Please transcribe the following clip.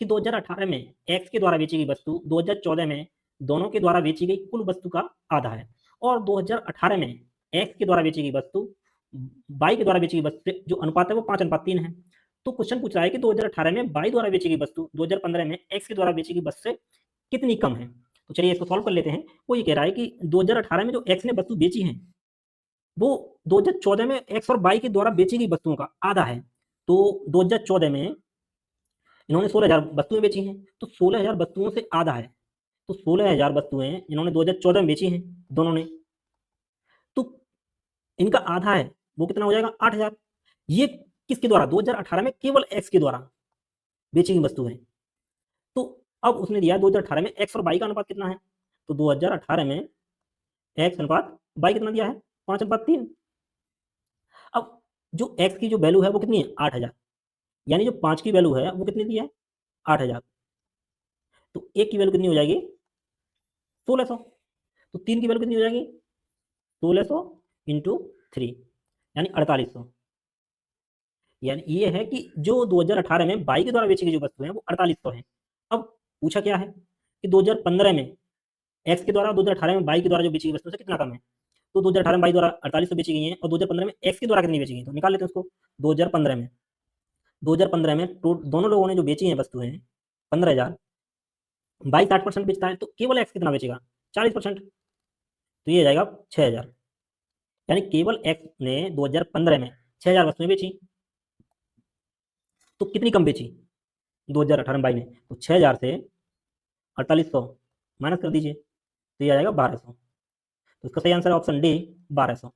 कि 2018 में एक्स के द्वारा बेची गई वस्तु 2014 में दोनों के द्वारा बेची गई कुल वस्तु का आधा है, और 2018 में एक्स के द्वारा बेची गई वस्तु वाई के द्वारा बेची गई वस्तु से जो अनुपात है वो 5:3 है। तो क्वेश्चन पूछ रहा है कि 2018 में वाई द्वारा बेची गई वस्तु 2015 में एक्स के द्वारा बेची गई वस्तु से कितनी कम है। तो चलिए इसको सॉल्व कर लेते हैं। वो ये कह रहा है कि 2018 में जो एक्स ने वस्तु बेची है वो 2014 में एक्स और वाई के द्वारा बेची गई वस्तुओं का आधा है। तो 2014 में इन्होंने 16,000 वस्तुएं बेची हैं, तो 16,000 वस्तुओं से आधा है, तो 16,000 वस्तुएं इन्होंने 2014 में बेची हैं दोनों ने, तो इनका आधा है वो कितना हो जाएगा 8,000। ये किसके द्वारा 2018 में केवल एक्स के द्वारा बेची गई वस्तु है। तो अब उसने दिया 2018 में एक्स और वाई का अनुपात कितना है, तो 2018 में एक्स अनुपात वाई कितना दिया है 5:3। अब जो एक्स की जो वैल्यू है वो कितनी है 8,000, यानी जो 5 की वैल्यू है वो कितनी दी है 8,000, तो एक की वैल्यू कितनी हो जाएगी 1600, तो 3 की वैल्यू कितनी हो जाएगी 1600 इंटू 3 यानी 4800। यानी ये है कि जो 2018 में वाई के द्वारा बेची गई जो वस्तु है वो 4800 है। अब पूछा क्या है कि 2015 में एक्स के द्वारा 2018 में वाई के द्वारा जो बेची गई वस्तु से कितना कम है। तो 2018 में वाई द्वारा 4800 बेची गई है और 2015 में एक्स के द्वारा कितनी बेची गई, तो निकाल लेते हैं उसको। 2015 में दोनों लोगों ने जो बेची है वस्तु है 15,000, वाई 60% बेचता है, तो केवल एक्स कितना बेचेगा 40%, तो ये जाएगा 6,000। यानी केवल एक्स ने 2015 में 6,000 वस्तुएं बेची, तो कितनी कम बेची 2018 में वाई ने, तो 6,000 से 4800 माइनस कर दीजिए, तो ये आ जाएगा 1200। तो इसका सही आंसर है ऑप्शन डी 1200।